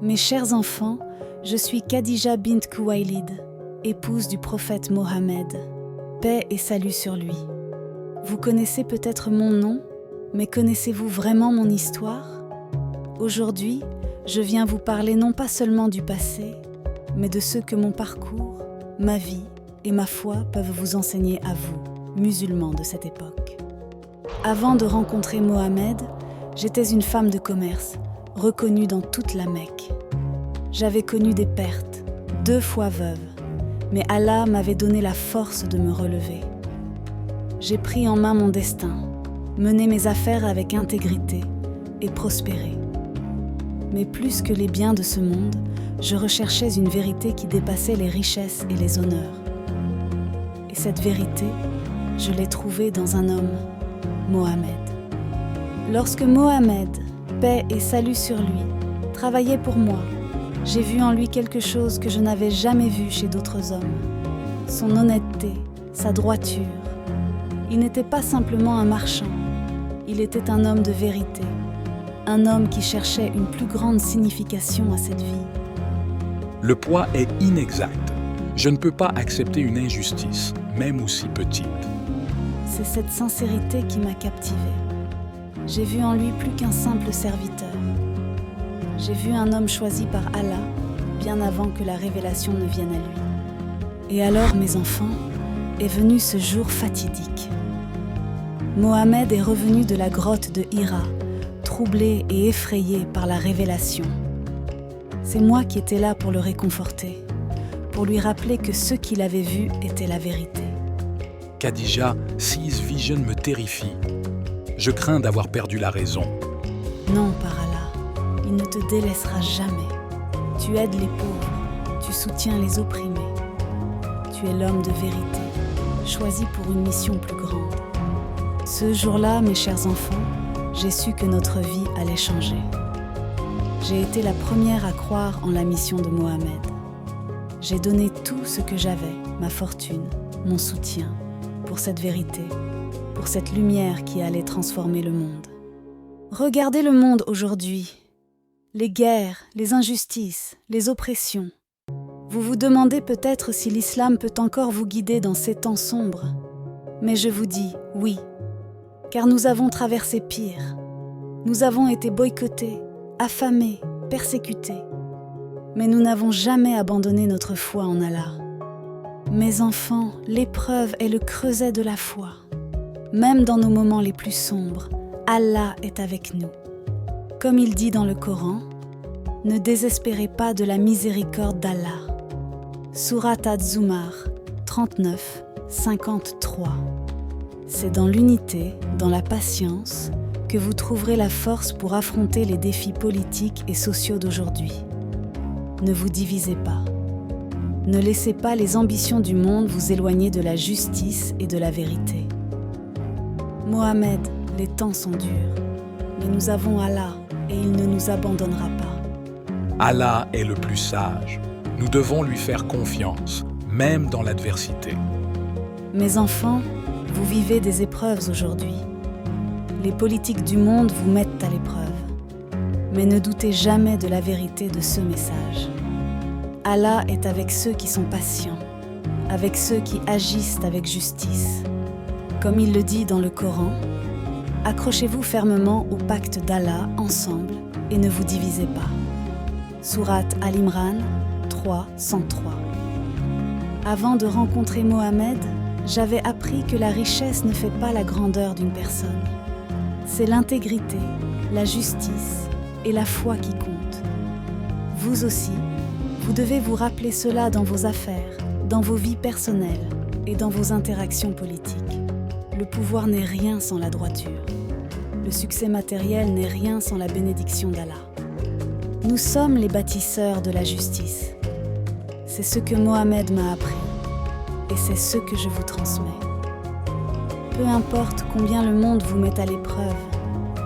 Mes chers enfants, je suis Khadija bint Khuwaylid, épouse du prophète Mohammed. Paix et salut sur lui. Vous connaissez peut-être mon nom, mais connaissez-vous vraiment mon histoire? Aujourd'hui, je viens vous parler non pas seulement du passé, mais de ce que mon parcours, ma vie et ma foi peuvent vous enseigner à vous, musulmans de cette époque. Avant de rencontrer Mohammed, j'étais une femme de commerce, reconnue dans toute la Mecque. J'avais connu des pertes, 2 fois veuve, mais Allah m'avait donné la force de me relever. J'ai pris en main mon destin, mené mes affaires avec intégrité et prospéré. Mais plus que les biens de ce monde, je recherchais une vérité qui dépassait les richesses et les honneurs. Et cette vérité, je l'ai trouvée dans un homme, Mohammed. Lorsque Mohammed, paix et salut sur lui, travaillait pour moi, j'ai vu en lui quelque chose que je n'avais jamais vu chez d'autres hommes. Son honnêteté, sa droiture. Il n'était pas simplement un marchand, il était un homme de vérité, un homme qui cherchait une plus grande signification à cette vie. Le poids est inexact. Je ne peux pas accepter une injustice, même aussi petite. C'est cette sincérité qui m'a captivée. J'ai vu en lui plus qu'un simple serviteur. J'ai vu un homme choisi par Allah, bien avant que la révélation ne vienne à lui. Et alors, mes enfants, est venu ce jour fatidique. Mohammed est revenu de la grotte de Hira, troublé et effrayé par la révélation. C'est moi qui étais là pour le réconforter, pour lui rappeler que ce qu'il avait vu était la vérité. Khadija, See's Vision me terrifie. Je crains d'avoir perdu la raison. Non, par Allah, il ne te délaissera jamais. Tu aides les pauvres, tu soutiens les opprimés. Tu es l'homme de vérité, choisi pour une mission plus grande. Ce jour-là, mes chers enfants, j'ai su que notre vie allait changer. J'ai été la première à croire en la mission de Mohammed. J'ai donné tout ce que j'avais, ma fortune, mon soutien, pour cette vérité, pour cette lumière qui allait transformer le monde. Regardez le monde aujourd'hui. Les guerres, les injustices, les oppressions. Vous vous demandez peut-être si l'islam peut encore vous guider dans ces temps sombres. Mais je vous dis oui, car nous avons traversé pire. Nous avons été boycottés, affamés, persécutés. Mais nous n'avons jamais abandonné notre foi en Allah. Mes enfants, l'épreuve est le creuset de la foi. Même dans nos moments les plus sombres, Allah est avec nous. Comme il dit dans le Coran, « Ne désespérez pas de la miséricorde d'Allah ». Surat Az-Zumar 39, 53. C'est dans l'unité, dans la patience, que vous trouverez la force pour affronter les défis politiques et sociaux d'aujourd'hui. Ne vous divisez pas. Ne laissez pas les ambitions du monde vous éloigner de la justice et de la vérité. Mohammed, les temps sont durs, mais nous avons Allah et il ne nous abandonnera pas. Allah est le plus sage. Nous devons lui faire confiance, même dans l'adversité. Mes enfants, vous vivez des épreuves aujourd'hui. Les politiques du monde vous mettent à l'épreuve. Mais ne doutez jamais de la vérité de ce message. Allah est avec ceux qui sont patients, avec ceux qui agissent avec justice. Comme il le dit dans le Coran, « Accrochez-vous fermement au pacte d'Allah ensemble et ne vous divisez pas. » Surat Al-Imran 3, 103. Avant de rencontrer Mohammed, j'avais appris que la richesse ne fait pas la grandeur d'une personne. C'est l'intégrité, la justice et la foi qui comptent. Vous aussi, vous devez vous rappeler cela dans vos affaires, dans vos vies personnelles et dans vos interactions politiques. Le pouvoir n'est rien sans la droiture. Le succès matériel n'est rien sans la bénédiction d'Allah. Nous sommes les bâtisseurs de la justice. C'est ce que Mohammed m'a appris et c'est ce que je vous transmets. Peu importe combien le monde vous met à l'épreuve,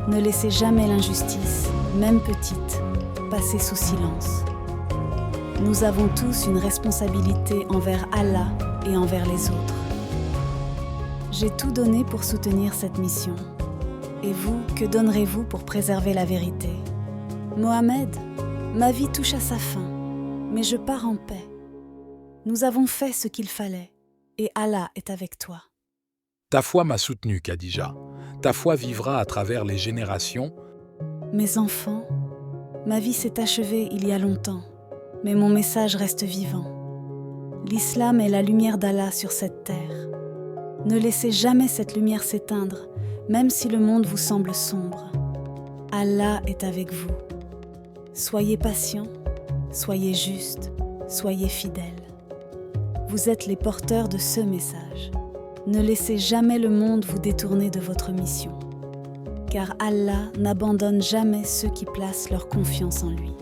ne laissez jamais l'injustice, même petite, passer sous silence. Nous avons tous une responsabilité envers Allah et envers les autres. J'ai tout donné pour soutenir cette mission. Et vous, que donnerez-vous pour préserver la vérité? Mohammed, Ma vie touche à sa fin, mais je pars en paix. Nous avons fait ce qu'il fallait, et Allah est avec toi. Ta foi m'a soutenu, Khadija. Ta foi vivra à travers les générations. Mes enfants, ma vie s'est achevée il y a longtemps, mais mon message reste vivant. L'islam est la lumière d'Allah sur cette terre. Ne laissez jamais cette lumière s'éteindre, même si le monde vous semble sombre. Allah est avec vous. Soyez patients, soyez justes, soyez fidèles. Vous êtes les porteurs de ce message. Ne laissez jamais le monde vous détourner de votre mission, car Allah n'abandonne jamais ceux qui placent leur confiance en lui.